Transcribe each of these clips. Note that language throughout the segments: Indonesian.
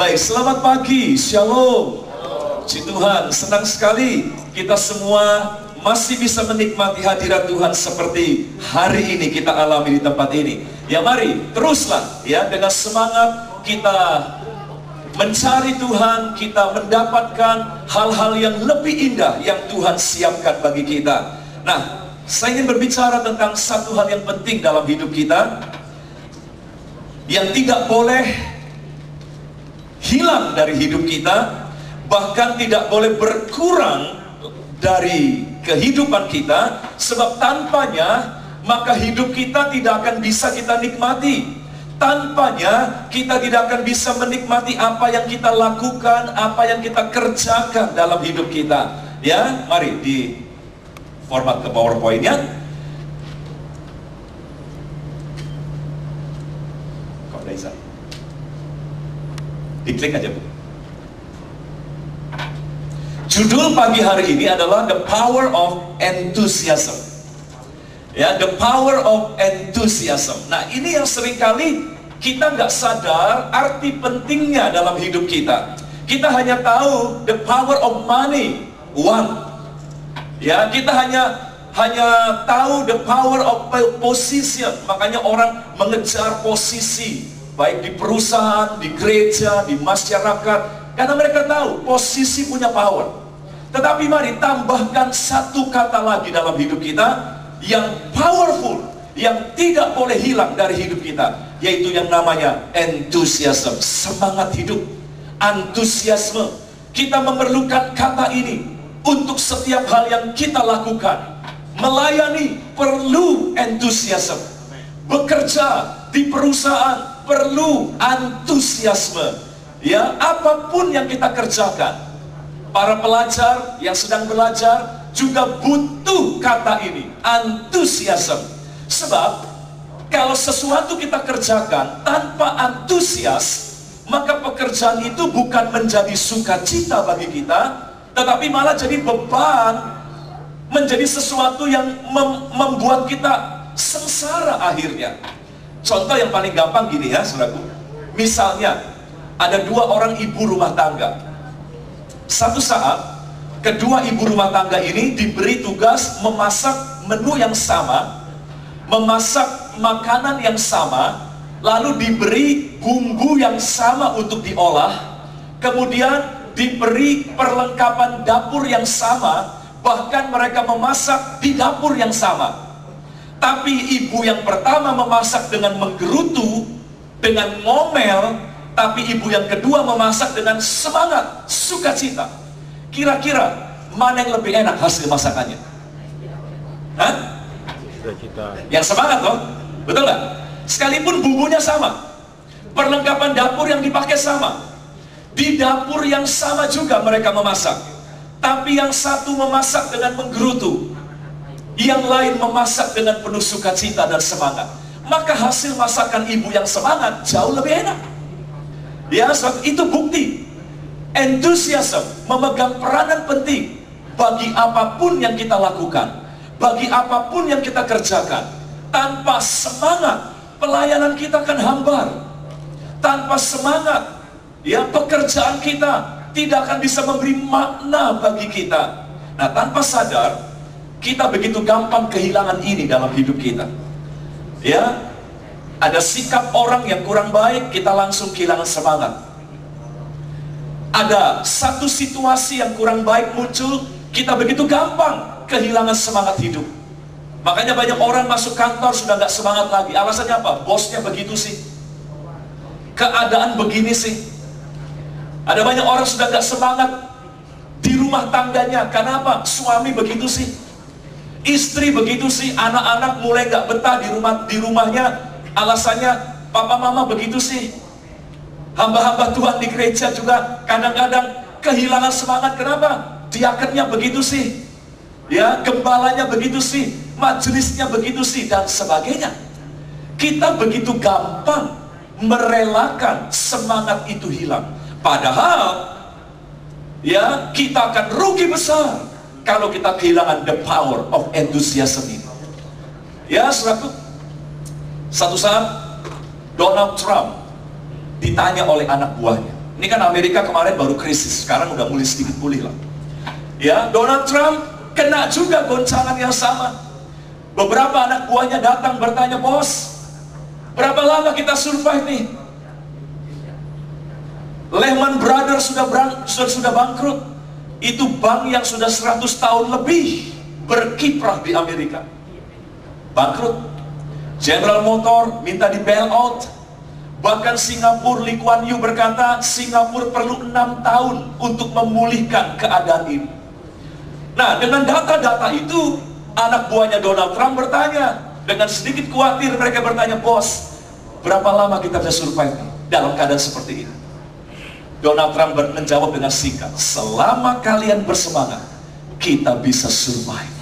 Baik, selamat pagi, shalom. Puji Tuhan, senang sekali kita semua masih bisa menikmati hadirat Tuhan seperti hari ini kita alami di tempat ini. Ya mari, teruslah ya dengan semangat kita mencari Tuhan, kita mendapatkan hal-hal yang lebih indah yang Tuhan siapkan bagi kita. Nah, saya ingin berbicara tentang satu hal yang penting dalam hidup kita, yang tidak boleh hilang dari hidup kita, bahkan tidak boleh berkurang dari kehidupan kita, sebab tanpanya maka hidup kita tidak akan bisa kita nikmati. Tanpanya kita tidak akan bisa menikmati apa yang kita lakukan, apa yang kita kerjakan dalam hidup kita. Ya, mari di format ke PowerPoint-nya. Kok bisa? Diklik aja, Bu. Judul pagi hari ini adalah The Power of Enthusiasm. Ya, The Power of Enthusiasm. Nah, ini yang seringkali kita nggak sadar arti pentingnya dalam hidup kita. Kita hanya tahu the power of money, uang. Ya, kita hanya tahu the power of position. Makanya orang mengejar posisi, baik di perusahaan, di gereja, di masyarakat, karena mereka tahu posisi punya power. Tetapi mari tambahkan satu kata lagi dalam hidup kita yang powerful, yang tidak boleh hilang dari hidup kita, yaitu yang namanya enthusiasm, semangat hidup, antusiasme. Kita memerlukan kata ini untuk setiap hal yang kita lakukan. Melayani perlu enthusiasm, bekerja di perusahaan perlu antusiasme. Ya, apapun yang kita kerjakan, para pelajar yang sedang belajar juga butuh kata ini, antusiasme. Sebab kalau sesuatu kita kerjakan tanpa antusias, maka pekerjaan itu bukan menjadi sukacita bagi kita, tetapi malah jadi beban, menjadi sesuatu yang membuat kita sengsara akhirnya. Contoh yang paling gampang gini ya, saudaraku. Misalnya ada dua orang ibu rumah tangga. Satu saat kedua ibu rumah tangga ini diberi tugas memasak menu yang sama, memasak makanan yang sama, lalu diberi bumbu yang sama untuk diolah, kemudian diberi perlengkapan dapur yang sama, bahkan mereka memasak di dapur yang sama. Tapi ibu yang pertama memasak dengan menggerutu, dengan ngomel, tapi ibu yang kedua memasak dengan semangat, sukacita. Kira-kira mana yang lebih enak hasil masakannya? Hah? Yang semangat loh, betul nggak? Sekalipun bumbunya sama, perlengkapan dapur yang dipakai sama, di dapur yang sama juga mereka memasak, tapi yang satu memasak dengan menggerutu, yang lain memasak dengan penuh sukacita dan semangat. Maka hasil masakan ibu yang semangat jauh lebih enak. Ya, sebab itu bukti entusiasme memegang peranan penting bagi apapun yang kita lakukan, bagi apapun yang kita kerjakan. Tanpa semangat, pelayanan kita akan hambar. Tanpa semangat, ya, pekerjaan kita tidak akan bisa memberi makna bagi kita. Nah, tanpa sadar kita begitu gampang kehilangan ini dalam hidup kita. Ya, ada sikap orang yang kurang baik, kita langsung kehilangan semangat. Ada satu situasi yang kurang baik muncul, kita begitu gampang kehilangan semangat hidup. Makanya banyak orang masuk kantor sudah nggak semangat lagi. Alasannya apa? Bosnya begitu sih, keadaan begini sih. Ada banyak orang sudah nggak semangat di rumah tangganya. Kenapa? Suami begitu sih, istri begitu sih, anak-anak mulai nggak betah di rumahnya. Alasannya papa mama begitu sih. Hamba-hamba Tuhan di gereja juga kadang-kadang kehilangan semangat. Kenapa? Diakennya begitu sih, ya, gembalanya begitu sih, majelisnya begitu sih, dan sebagainya. Kita begitu gampang merelakan semangat itu hilang. Padahal ya, kita akan rugi besar kalau kita kehilangan the power of enthusiasm ini. Ya, suatu saat Donald Trump ditanya oleh anak buahnya, Ini kan Amerika kemarin baru krisis, sekarang udah mulai sedikit pulih lah. Ya, Donald Trump kena juga goncangan yang sama. Beberapa anak buahnya datang bertanya, bos, berapa lama kita survive nih? Lehman Brothers sudah bangkrut. Itu bank yang sudah 100 tahun lebih berkiprah di Amerika, bangkrut. General Motor minta di bail out. Bahkan Singapura, Lee Kuan Yew berkata Singapura perlu 6 tahun untuk memulihkan keadaan ini. Nah, dengan data-data itu, anak buahnya Donald Trump bertanya, dengan sedikit khawatir mereka bertanya, bos, berapa lama kita bisa survive dalam keadaan seperti ini? Donald Trump menjawab dengan singkat, selama kalian bersemangat, kita bisa survive.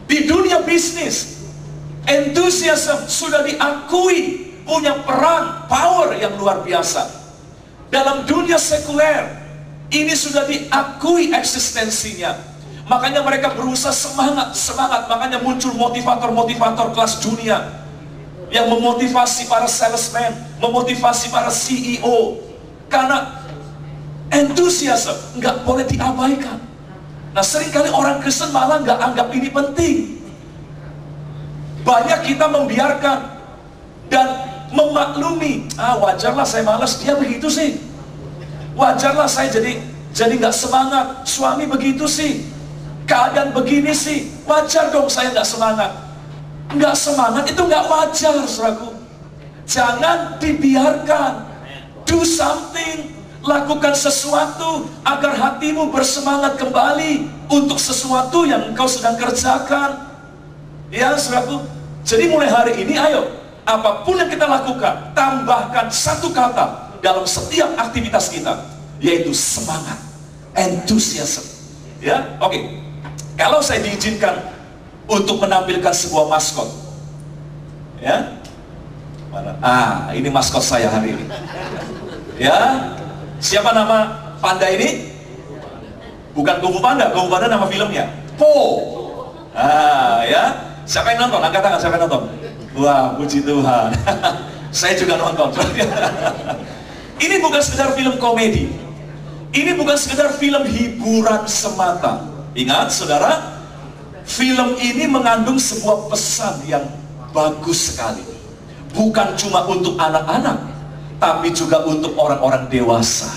Di dunia bisnis, enthusiasm sudah diakui punya peran, power yang luar biasa. Dalam dunia sekuler, ini sudah diakui eksistensinya. Makanya mereka berusaha semangat. Makanya muncul motivator-motivator kelas dunia yang memotivasi para salesman, memotivasi para CEO. Karena enthusiasm nggak boleh diabaikan. Nah, seringkali orang Kristen malah nggak anggap ini penting. Banyak kita membiarkan dan memaklumi, wajarlah saya malas, dia begitu sih. Wajarlah saya jadi nggak semangat, suami begitu sih. Keadaan begini sih, wajar dong saya nggak semangat. Nggak semangat itu nggak wajar, saudaraku. Jangan dibiarkan. Do something, lakukan sesuatu agar hatimu bersemangat kembali untuk sesuatu yang engkau sedang kerjakan. Ya, saudaraku. Jadi mulai hari ini, ayo, apapun yang kita lakukan, tambahkan satu kata dalam setiap aktivitas kita, yaitu semangat, enthusiasm. Ya, oke. Kalau saya diizinkan untuk menampilkan sebuah maskot, ya, mana? Ini maskot saya hari ini. Ya, siapa nama panda ini? Bukan Kung Fu Panda, Kung Fu Panda nama filmnya. Po. Ya, siapa yang nonton? Angkat tangan, siapa yang nonton? Wah, puji Tuhan. Saya juga nonton. Ini bukan sekedar film komedi. Ini bukan sekedar film hiburan semata. Ingat, saudara, film ini mengandung sebuah pesan yang bagus sekali. Bukan cuma untuk anak-anak, tapi juga untuk orang-orang dewasa.